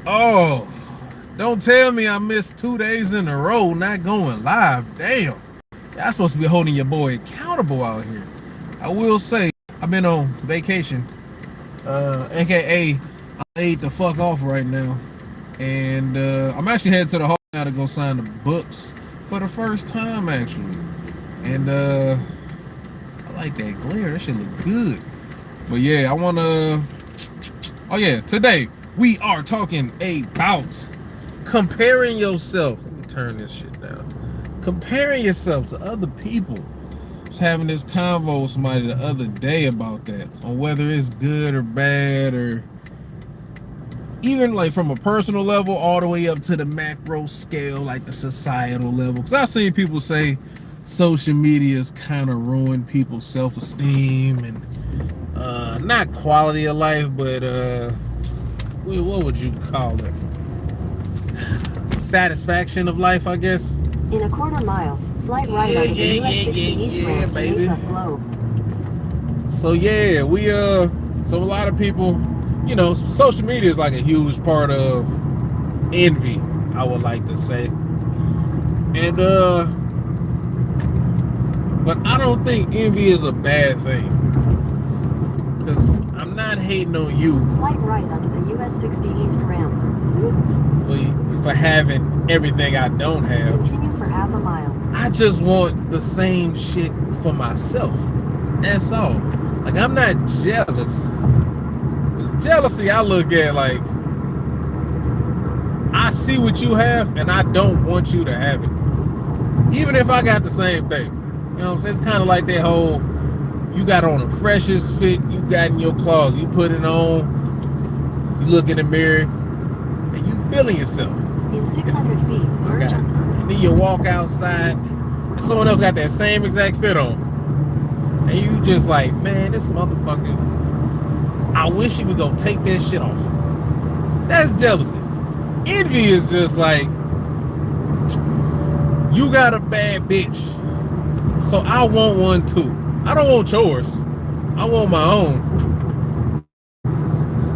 Oh, don't tell me I missed 2 days in a row not going live. Damn. Y'all supposed to be holding your boy accountable out here. I will say, I've been on vacation, aka I'm laid the fuck off right now. And I'm actually headed to the hall now to go sign the books for the first time, actually. And I like that glare. That shit look good. But yeah, I want to. Oh yeah, today we are talking about comparing yourself. Let me turn this shit down. Comparing yourself to other people. I was having this convo with somebody the other day about that, on whether it's good or bad, or even like from a personal level all the way up to the macro scale, like the societal level. Because I've seen people say social media's kind of ruined people's self-esteem and not quality of life, but what would you call it? Satisfaction of life, I guess. In a quarter mile, slight right onto the US 60 East ramp to Mesa Globe. So yeah, so a lot of people, you know, social media is like a huge part of envy, I would like to say. And but I don't think envy is a bad thing. Because I'm not hating on you. Slight right onto the US 60 East ramp. For having everything I don't have. Continue for half a mile. I just want the same shit for myself. That's all. Like, I'm not jealous. Because jealousy, I look at like, I see what you have and I don't want you to have it. Even if I got the same thing. You know what I'm saying? It's kind of like that whole, you got on the freshest fit you got in your closet. You put it on, you look in the mirror, and you feeling yourself. In 600 feet, merge on. And then you walk outside, and someone else got that same exact fit on. And you just like, man, this motherfucker, I wish he would go take that shit off. That's jealousy. Envy is just like, you got a bad bitch, so I want one too. I don't want yours. I want my own.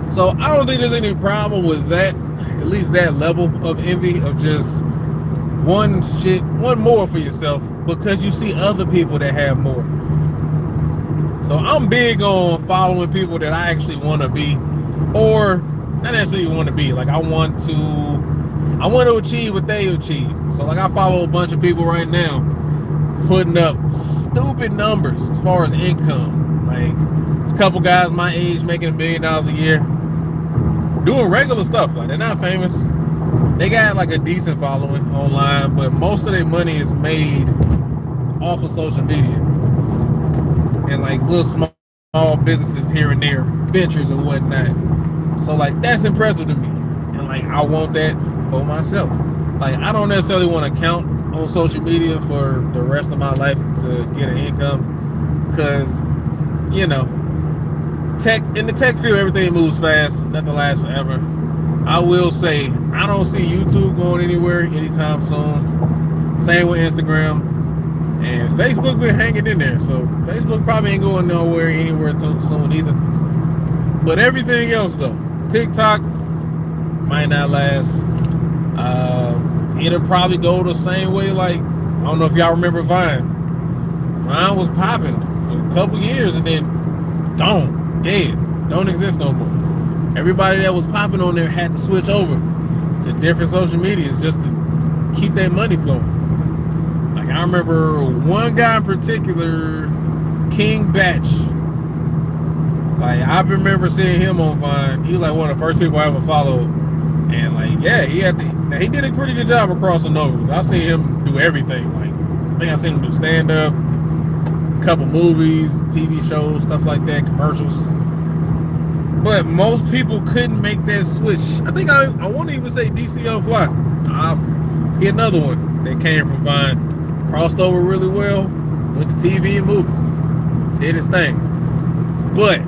So I don't think there's any problem with that, at least that level of envy, of just one more for yourself because you see other people that have more. So I'm big on following people that I actually want to be, or not necessarily want to be. Like I want to achieve what they achieve. So like I follow a bunch of people right now putting up stupid numbers as far as income. Like it's a couple guys my age making $1 million a year, doing regular stuff. Like they're not famous. They got like a decent following online, but most of their money is made off of social media and like little small businesses here and there, ventures and whatnot. So like that's impressive to me, and like I want that for myself. Like I don't necessarily want to count on social media for the rest of my life to get an income, because you know, in the tech field, everything moves fast, nothing lasts forever. I will say I don't see YouTube going anywhere anytime soon. Same with Instagram. And Facebook been hanging in there, so Facebook probably ain't going nowhere anywhere soon either. But everything else though, TikTok might not last. It'll probably go the same way. Like I don't know if y'all remember Vine. Vine was popping for a couple years and then gone, dead, don't exist no more. Everybody that was popping on there had to switch over to different social medias just to keep their money flowing. Like I remember one guy in particular, King Batch. Like I remember seeing him on Vine. He was like one of the first people I ever followed, and like yeah, he did a pretty good job of crossing over. I seen him do everything. Like I think I seen him do stand up, a couple movies, TV shows, stuff like that, commercials. But most people couldn't make that switch. I think I want to even say DC on Fly. He another one that came from Vine, crossed over really well, went to TV and movies, did his thing. But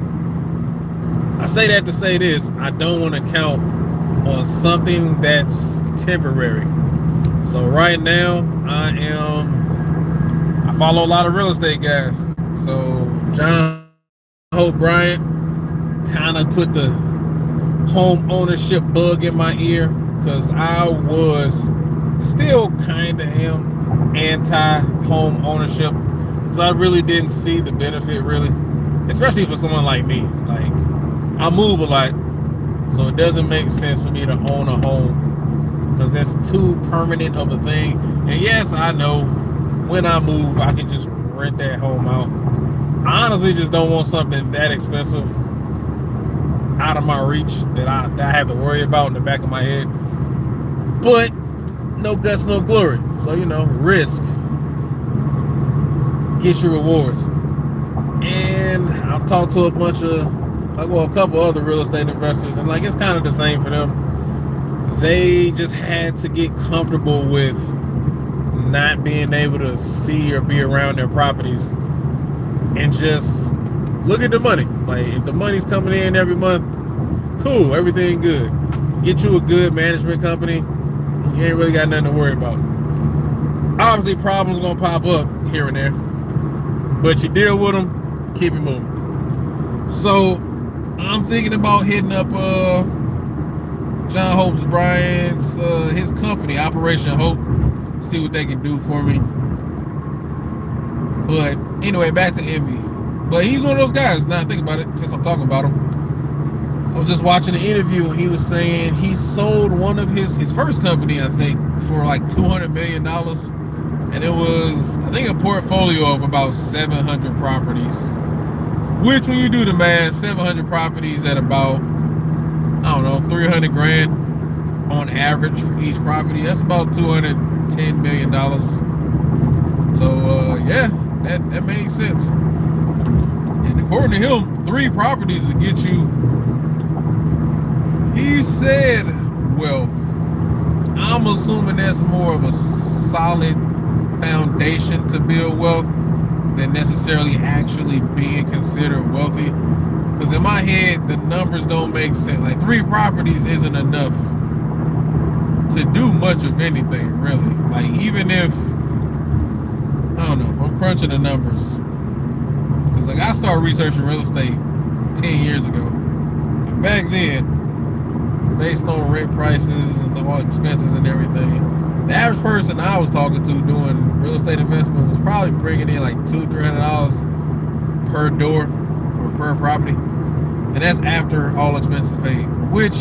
I say that to say this: I don't want to count on something that's temporary. So right now, I follow a lot of real estate guys. So John Hope Bryant kind of put the home ownership bug in my ear, because I was still kind of am anti-home ownership, because I really didn't see the benefit, really, especially for someone like me. Like, I move a lot, so it doesn't make sense for me to own a home, because that's too permanent of a thing. And yes, I know when I move, I can just rent that home out. I honestly just don't want something that expensive out of my reach that I have to worry about in the back of my head. But no guts, no glory. So, you know, risk gets your rewards. And I've talked to a couple other real estate investors, and like, it's kind of the same for them. They just had to get comfortable with not being able to see or be around their properties and just look at the money. Like, if the money's coming in every month, cool, everything good. Get you a good management company, you ain't really got nothing to worry about. Obviously, problems gonna pop up here and there, but you deal with them, keep it moving. So I'm thinking about hitting up John Hope Bryant's his company, Operation Hope, see what they can do for me. But anyway, back to Envy. But he's one of those guys. Now think about it, since I'm talking about him. I was just watching an interview, and he was saying he sold one of his first company, I think, for like $200 million. And it was, I think, a portfolio of about 700 properties. Which, when you do the math, 700 properties at about, I don't know, 300 grand on average for each property. That's about $210 million. So, yeah, that makes sense. And according to him, 3 properties to get you, he said, wealth. I'm assuming that's more of a solid foundation to build wealth than necessarily actually being considered wealthy. Because in my head, the numbers don't make sense. Like, 3 properties isn't enough to do much of anything, really. Like, even if, I don't know, I'm crunching the numbers. Because, like, I started researching real estate 10 years ago. And back then, based on rent prices and all expenses and everything, the average person I was talking to doing real estate investment was probably bringing in like $200-300 per door or per property. And that's after all expenses paid, which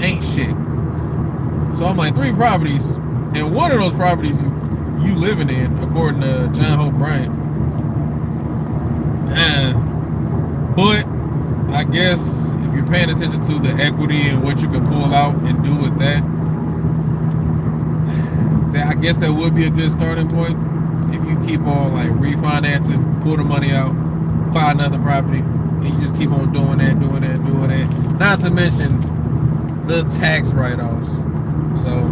ain't shit. So I'm like, 3 properties, and one of those properties you living in, according to John Hope Bryant. But I guess if you're paying attention to the equity and what you can pull out and do with that, I guess that would be a good starting point. If you keep on like refinancing, pull the money out, buy another property, and you just keep on doing that. Not to mention the tax write-offs. So,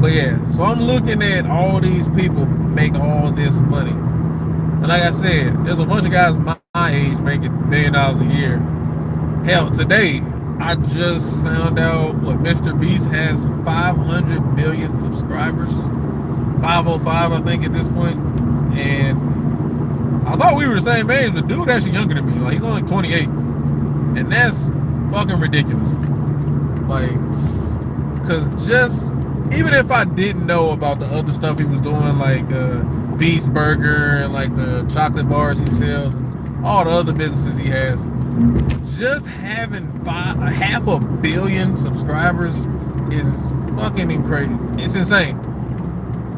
but yeah, so I'm looking at all these people make all this money. And like I said, there's a bunch of guys my age making $1 million a year. Hell, today, I just found out what Mr. Beast has 500 million subscribers. 505, I think, at this point. And I thought we were the same age, but dude actually younger than me. Like, he's only 28. And that's fucking ridiculous. Like, because just, even if I didn't know about the other stuff he was doing, like Beast Burger and like the chocolate bars he sells and all the other businesses he has, just having 500 million subscribers is fucking crazy. It's insane.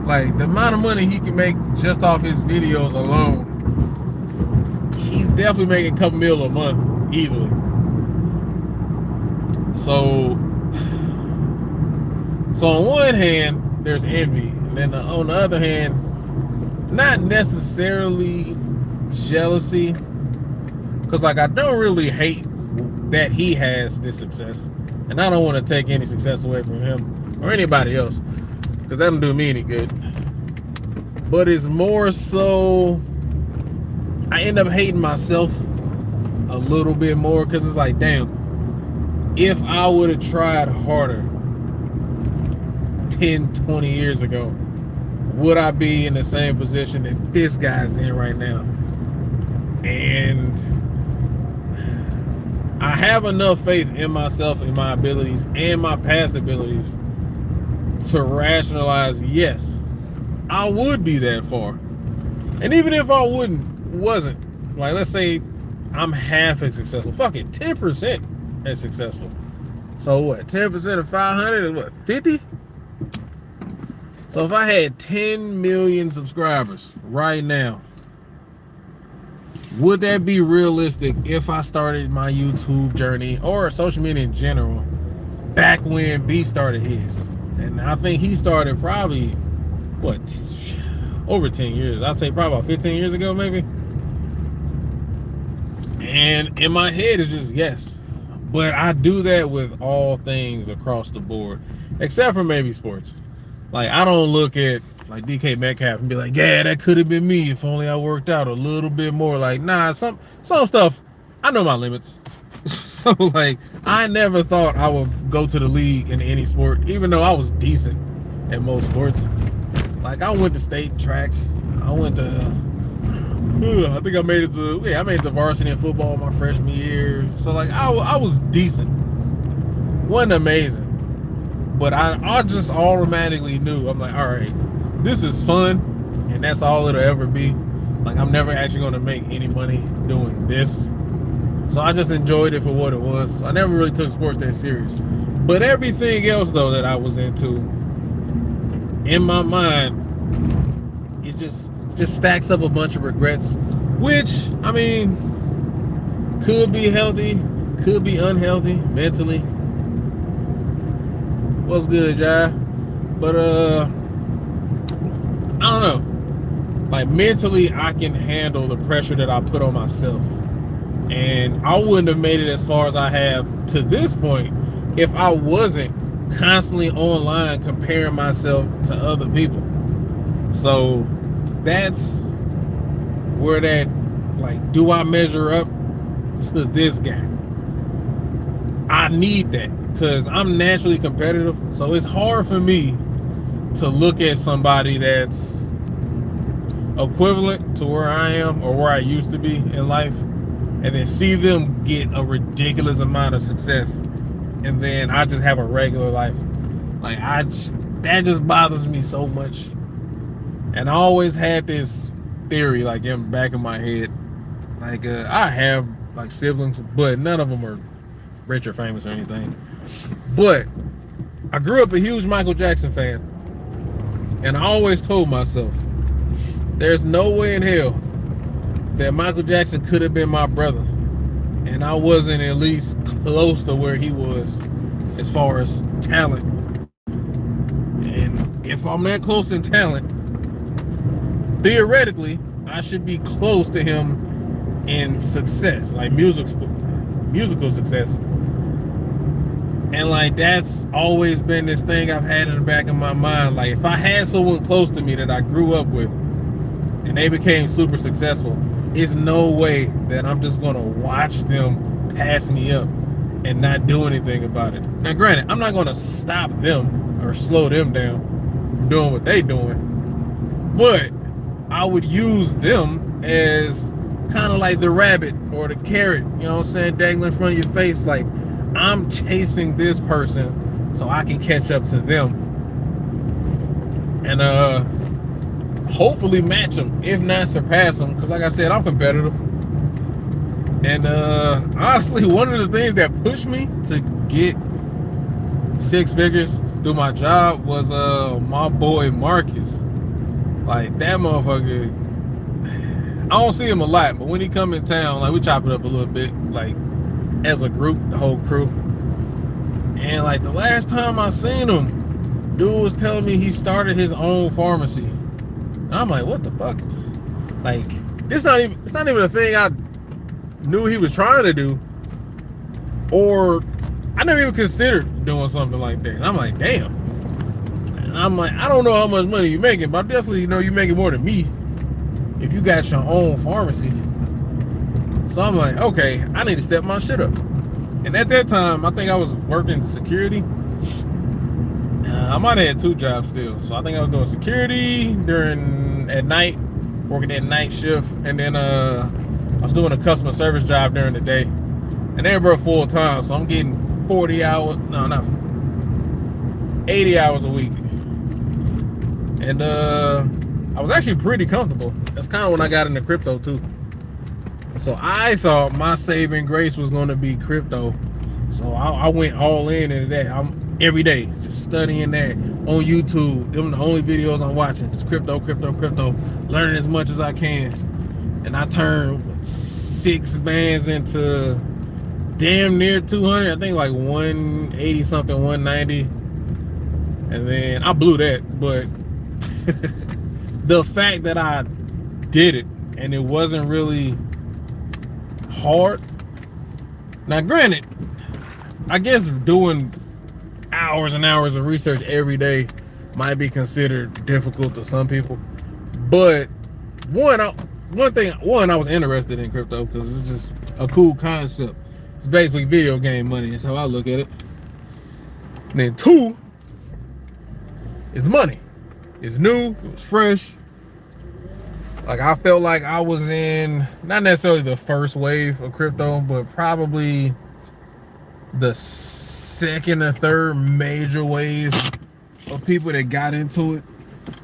Like, the amount of money he can make just off his videos alone, he's definitely making a couple mil a month easily. So on one hand, there's envy, and then on the other hand, not necessarily jealousy, because like, I don't really hate that he has this success, and I don't want to take any success away from him or anybody else, because that don't do me any good. But it's more so I end up hating myself a little bit more, because it's like, damn, if I would have tried harder 10-20 years ago, would I be in the same position that this guy's in right now? And I have enough faith in myself, in my abilities, and my past abilities to rationalize, yes, I would be that far. And even if I wasn't, like, let's say I'm half as successful. Fuck it, 10% as successful. So what, 10% of 500 is what, 50? So if I had 10 million subscribers right now, would that be realistic if I started my YouTube journey or social media in general back when B started his? And I think he started probably, what, over 10 years. I'd say probably about 15 years ago, maybe. And in my head, it's just yes. But I do that with all things across the board, except for maybe sports. Like, I don't look at like DK Metcalf and be like, yeah, that could have been me if only I worked out a little bit more. Like, nah, some stuff, I know my limits. So, like, I never thought I would go to the league in any sport, even though I was decent at most sports. Like, I went to state track. I went to, I think I made it to varsity in football my freshman year. So, like, I was decent. Wasn't amazing. But I just automatically knew, I'm like, all right, this is fun, and that's all it'll ever be. Like, I'm never actually going to make any money doing this. So I just enjoyed it for what it was. I never really took sports that serious. But everything else, though, that I was into, in my mind, it just stacks up a bunch of regrets, which, I mean, could be healthy, could be unhealthy mentally. What's good, Jai? But I don't know. Like, mentally, I can handle the pressure that I put on myself. And I wouldn't have made it as far as I have to this point if I wasn't constantly online comparing myself to other people. So that's where that, like, do I measure up to this guy? I need that. Because I'm naturally competitive, so it's hard for me to look at somebody that's equivalent to where I am or where I used to be in life, and then see them get a ridiculous amount of success, and then I just have a regular life. Like, that just bothers me so much. And I always had this theory, like, in the back of my head, like, I have, like, siblings, but none of them are rich or famous or anything. But I grew up a huge Michael Jackson fan, and I always told myself, there's no way in hell that Michael Jackson could have been my brother, and I wasn't at least close to where he was as far as talent. And if I'm that close in talent, theoretically, I should be close to him in success, like musical success. And, like, that's always been this thing I've had in the back of my mind. Like, if I had someone close to me that I grew up with and they became super successful, it's no way that I'm just going to watch them pass me up and not do anything about it. Now, granted, I'm not going to stop them or slow them down from doing what they're doing, but I would use them as kind of like the rabbit or the carrot, you know what I'm saying, dangling in front of your face. Like, I'm chasing this person so I can catch up to them and hopefully match them, if not surpass them, because like I said, I'm competitive. And honestly, one of the things that pushed me to get 6 figures through my job was my boy Marcus. Like, that motherfucker, I don't see him a lot, but when he come in town, like, we chop it up a little bit, like, as a group, the whole crew. And, like, the last time I seen him, dude was telling me he started his own pharmacy. And I'm like, what the fuck? Like, it's not even a thing I knew he was trying to do, or I never even considered doing something like that. And I'm like, damn. And I'm like, I don't know how much money you're making, but I definitely know you're making more than me if you got your own pharmacy. So I'm like, okay, I need to step my shit up. And at that time, I think I was working security. I might have had 2 jobs still. So I think I was doing security at night, working that night shift. And then I was doing a customer service job during the day. and they're bro full time, so I'm getting 40 hours, no, not 80 hours a week. And I was actually pretty comfortable. That's kind of when I got into crypto too. So I thought my saving grace was going to be crypto. So I went all in into that. I'm every day just studying that on YouTube. Them the only videos I'm watching. Just crypto, learning as much as I can. And I turned 6 bands into damn near 200. I think like 180 something, 190. And then I blew that. But the fact that I did it and it wasn't really hard. Now granted, I guess doing hours and hours of research every day might be considered difficult to some people, but one I was interested in crypto because it's just a cool concept. It's basically video game money. That's how I look at it. And then 2, it's money. It's new, it was fresh. Like I felt like I was in not necessarily the first wave of crypto, but probably the second or third major wave of people that got into it.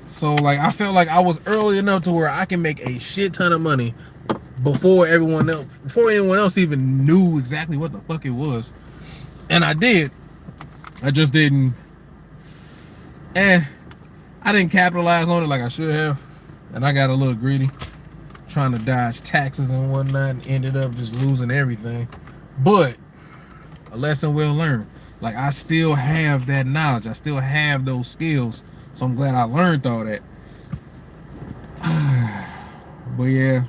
So like I felt like I was early enough to where I can make a shit ton of money before anyone else even knew exactly what the fuck it was. And I did. I just didn't I didn't capitalize on it like I should have. And I got a little greedy, trying to dodge taxes and whatnot, and ended up just losing everything. But a lesson well learned. Like I still have that knowledge. I still have those skills. So I'm glad I learned all that. But yeah,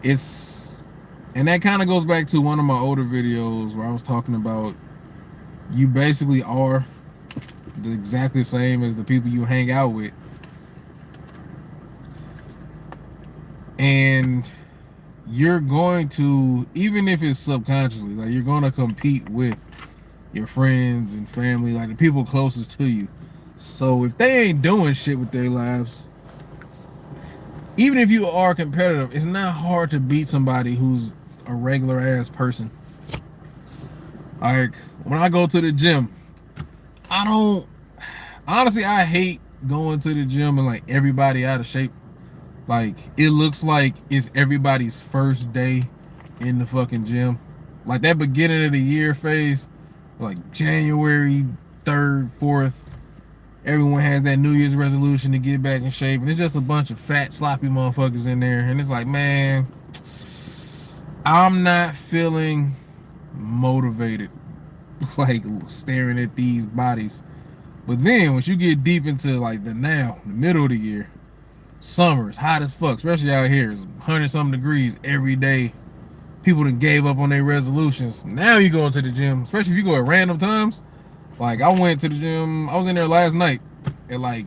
and that kind of goes back to one of my older videos where I was talking about you basically are exactly the same as the people you hang out with. And you're going to, even if it's subconsciously, like you're going to compete with your friends and family, like the people closest to you. So if they ain't doing shit with their lives, even if you are competitive, it's not hard to beat somebody who's a regular ass person. Like when I go to the gym, honestly, I hate going to the gym and like everybody out of shape. Like it looks like it's everybody's first day in the fucking gym. Like that beginning of the year phase, like January 3rd, 4th, everyone has that New Year's resolution to get back in shape, and it's just a bunch of fat, sloppy motherfuckers in there. And it's like, man, I'm not feeling motivated, like staring at these bodies. But then once you get deep into like the middle of the year, summer is hot as fuck, especially out here. It's 100-something degrees every day. People done gave up on their resolutions. Now you go into the gym, especially if you go at random times. Like I went to the gym, I was in there last night at like,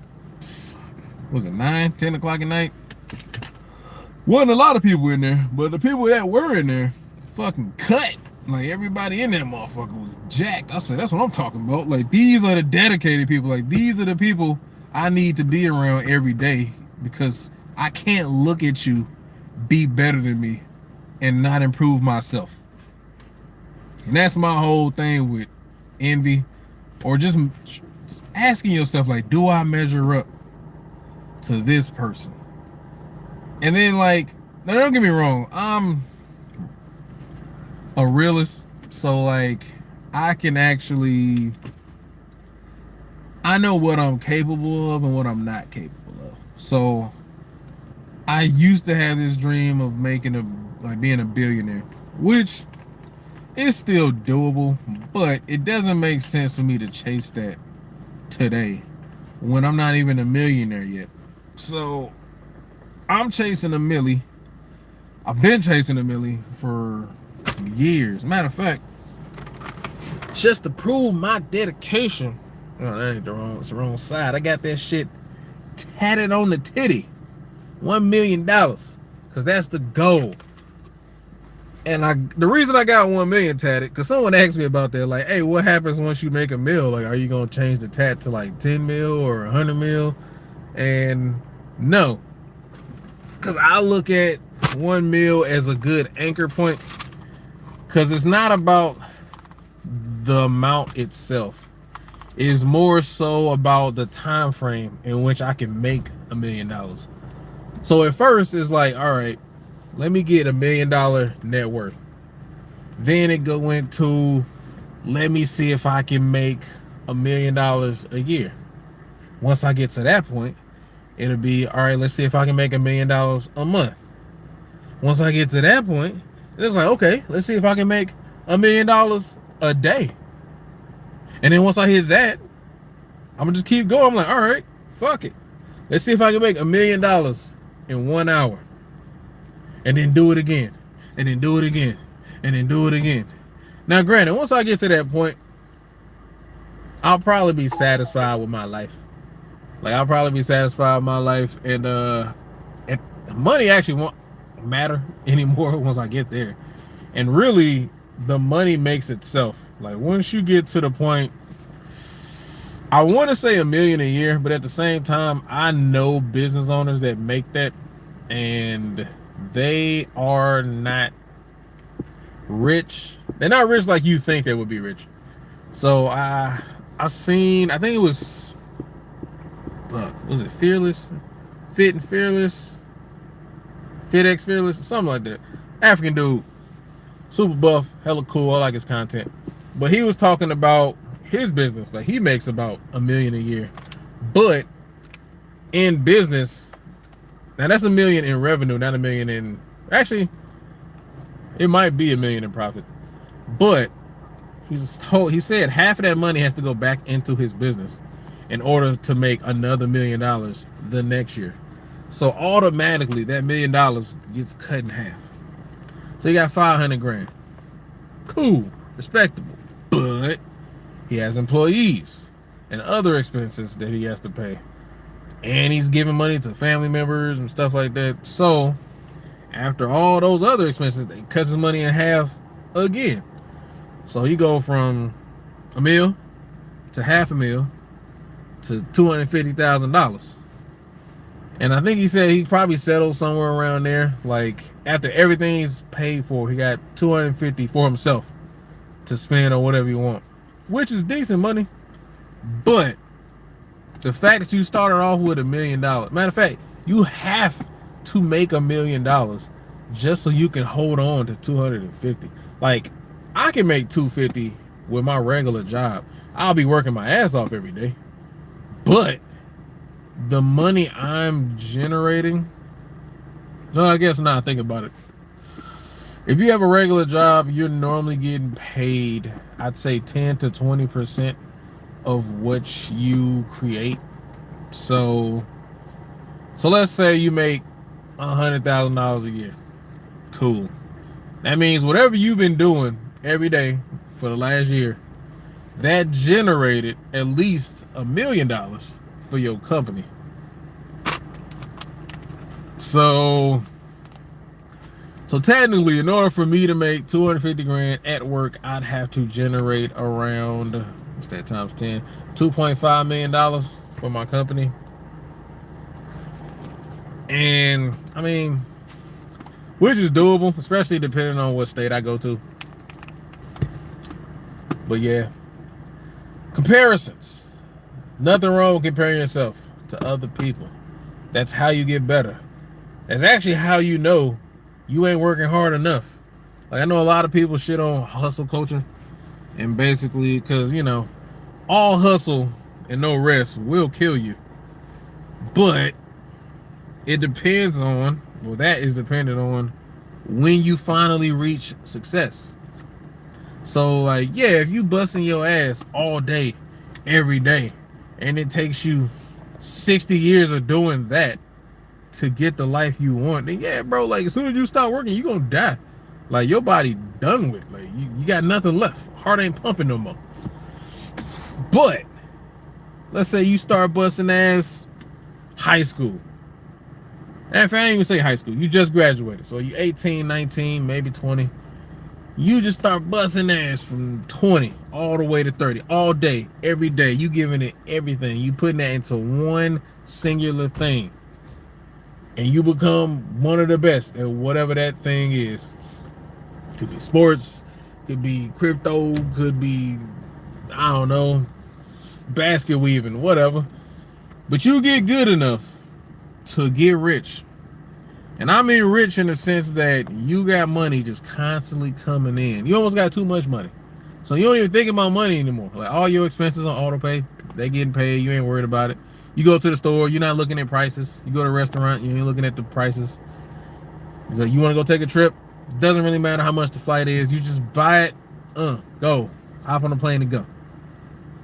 was it 9, 10 o'clock at night? Wasn't a lot of people in there, but the people that were in there fucking cut. Like everybody in that motherfucker was jacked. I said, that's what I'm talking about. Like these are the dedicated people. Like these are the people I need to be around every day, because I can't look at you be better than me and not improve myself. And that's my whole thing with envy, or just asking yourself, like, do I measure up to this person? And then like, now don't get me wrong, I'm a realist, so like I know what I'm capable of and what I'm not capable of. So I used to have this dream of being a billionaire, which is still doable, but it doesn't make sense for me to chase that today when I'm not even a millionaire yet. So I'm chasing a milli. I've been chasing a milli for years. Matter of fact, just to prove my dedication. Oh, that ain't it's the wrong side. I got that shit tatted on the titty. $1 million, because that's the goal. And the reason I got 1 million tatted, because someone asked me about that, like, hey, what happens once you make a mil? Like, are you gonna change the tat to like 10 mil or 100 mil? And no, because I look at 1 mil as a good anchor point, Because it's not about the amount itself. It is more so about the time frame in which I can make $1 million. So at first it's like, all right, let me get $1 million net worth. Then it go into, let me see if I can make $1 million a year. Once I get to that point, it'll be, all right, let's see if I can make $1 million a month. Once I get to that point, it's like, okay, let's see if I can make $1 million a day. And then once I hit that, I'm gonna just keep going. I'm like, all right, fuck it. Let's see if I can make $1 million in 1 hour. And then do it again. And then do it again. And then do it again. Now, granted, once I get to that point, I'll probably be satisfied with my life. Like, I'll probably be satisfied with my life. And money actually won't matter anymore once I get there. And really, the money makes itself. Like, once you get to the point, I want to say $1 million a year, but at the same time, I know business owners that make that, and they are not rich. They're not rich like you think they would be rich. So I think it was it Fearless, Fit and Fearless, FitX Fearless, something like that. African dude, super buff, hella cool. I like his content. But he was talking about his business. Like, he makes about $1 million a year. But in business, now that's $1 million in revenue, not $1 million in, actually, it might be $1 million in profit. But he said half of that money has to go back into his business in order to make another $1 million the next year. So automatically that $1 million gets cut in half. So you got 500 grand. Cool, respectable. But he has employees and other expenses that he has to pay. And he's giving money to family members and stuff like that. So after all those other expenses, they cut his money in half again. So he go from $1 million to $500,000 to $250,000. And I think he said he probably settled somewhere around there. Like, after everything's paid for, he got $250 for himself to spend on whatever you want, which is decent money. But the fact that you started off with $1 million, matter of fact, you have to make $1 million just so you can hold on to 250. Like, I can make 250 with my regular job. I'll be working my ass off every day, but the money I'm generating, no, I guess not. Think about it. If you have a regular job, you're normally getting paid, I'd say 10 to 20% of what you create. So let's say you make $100,000 a year. Cool. That means whatever you've been doing every day for the last year, that generated at least $1 million for your company. So technically, in order for me to make 250 grand at work, I'd have to generate around, what's that times 10? $2.5 million for my company. And I mean, which is doable, especially depending on what state I go to. But yeah, comparisons. Nothing wrong with comparing yourself to other people. That's how you get better. That's actually how you know you ain't working hard enough. Like, I know a lot of people shit on hustle culture, and basically, because, you know, all hustle and no rest will kill you. But it depends on, well, that is dependent on when you finally reach success. So, like, yeah, if you busting your ass all day, every day, and it takes you 60 years of doing that to get the life you want, then yeah, bro, like, as soon as you start working, you're gonna die. Like, your body done with. Like, you got nothing left. Heart ain't pumping no more. But let's say you start busting ass high school. And if I ain't even say high school, you just graduated. So you 18, 19, maybe 20. You just start busting ass from 20 all the way to 30, all day, every day. You giving it everything. You putting that into one singular thing. And you become one of the best at whatever that thing is. It could be sports, Could be crypto, could be, I don't know, basket weaving, whatever. But you get good enough to get rich. And I mean rich in the sense that you got money just constantly coming in. You almost got too much money. So you don't even think about money anymore. Like all your expenses on auto pay, they getting paid. You ain't worried about it. You go to the store, you're not looking at prices. You go to a restaurant, you ain't looking at the prices. So you want to go take a trip, doesn't really matter how much the flight is. You just buy it, go. Hop on the plane and go.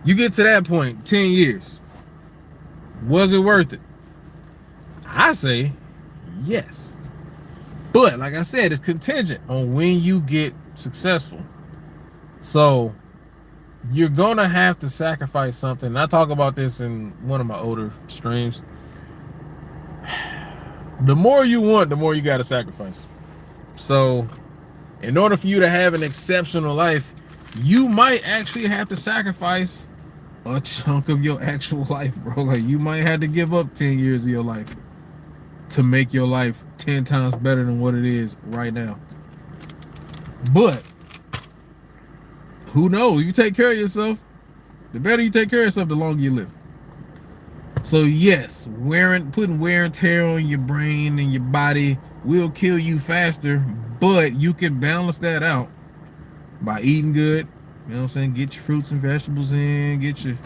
You get to that point, 10 years. Was it worth it? I say yes. But like I said, it's contingent on when you get successful. So you're gonna have to sacrifice something. And I talk about this in one of my older streams. The more you want, the more you gotta sacrifice. So in order for you to have an exceptional life, you might actually have to sacrifice a chunk of your actual life, bro. Like you might have to give up 10 years of your life to make your life 10 times better than what it is right now. But who knows? If you take care of yourself, the better you take care of yourself, the longer you live. So yes, putting wear and tear on your brain and your body will kill you faster, but you can balance that out by eating good. You know what I'm saying? Get your fruits and vegetables in, get your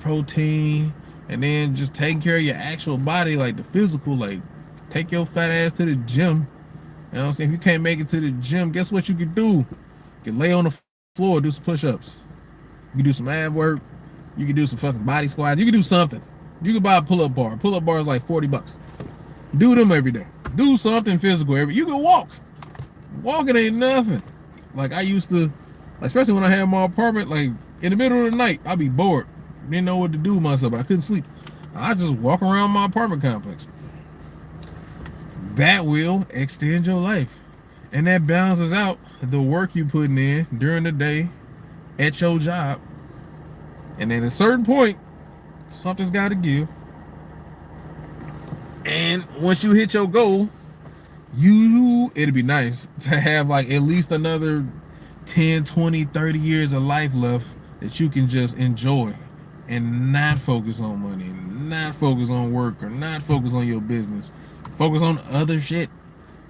protein, and then just taking care of your actual body, like the physical, like take your fat ass to the gym. You know what I'm saying? If you can't make it to the gym, guess what you can do? You can lay on the floor, do some push-ups. You can do some ab work. You can do some fucking body squats. You can do something. You can buy a pull-up bar. Pull-up bar is like $40. Do them every day. Do something physical you can walk. Walking ain't nothing. Like I used to, especially when I had my apartment, like in the middle of the night, I'd be bored. Didn't know what to do with myself. I couldn't sleep. I just walk around my apartment complex. That will extend your life. And that balances out the work you putting in during the day at your job. And at a certain point, something's got to give. And once you hit your goal, it'd be nice to have like at least another 10, 20, 30 years of life left that you can just enjoy and not focus on money, not focus on work, or not focus on your business. Focus on other shit.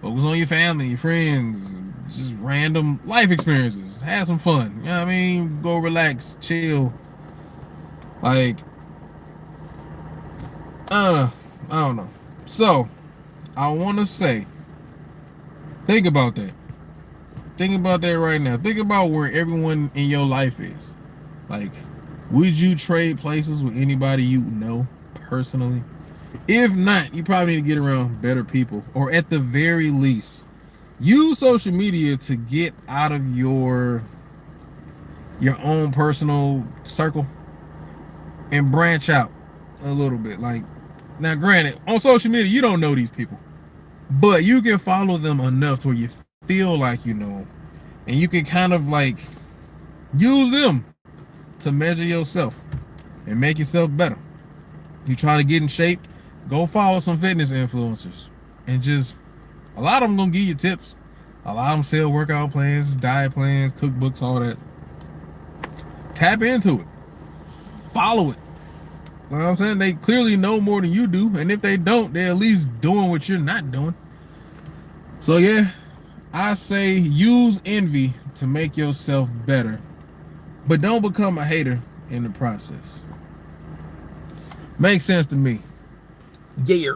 Focus on your family, your friends, just random life experiences. Have some fun. You know what I mean? Go relax, chill. Like, I don't know. So, I want to say, think about that. Think about that right now. Think about where everyone in your life is. Like, would you trade places with anybody you know personally? If not, you probably need to get around better people, or at the very least, use social media to get out of your own personal circle and branch out a little bit. Like, now granted, on social media, you don't know these people, but you can follow them enough to where you feel like you know them, and you can kind of like use them to measure yourself and make yourself better. You trying to get in shape, go follow some fitness influencers, and just, a lot of them gonna give you tips. A lot of them sell workout plans, diet plans, cookbooks, all that. Tap into it. Follow it. You know what I'm saying? They clearly know more than you do, and if they don't, they're at least doing what you're not doing. So yeah, I say use envy to make yourself better, but don't become a hater in the process. Makes sense to me. Yeah.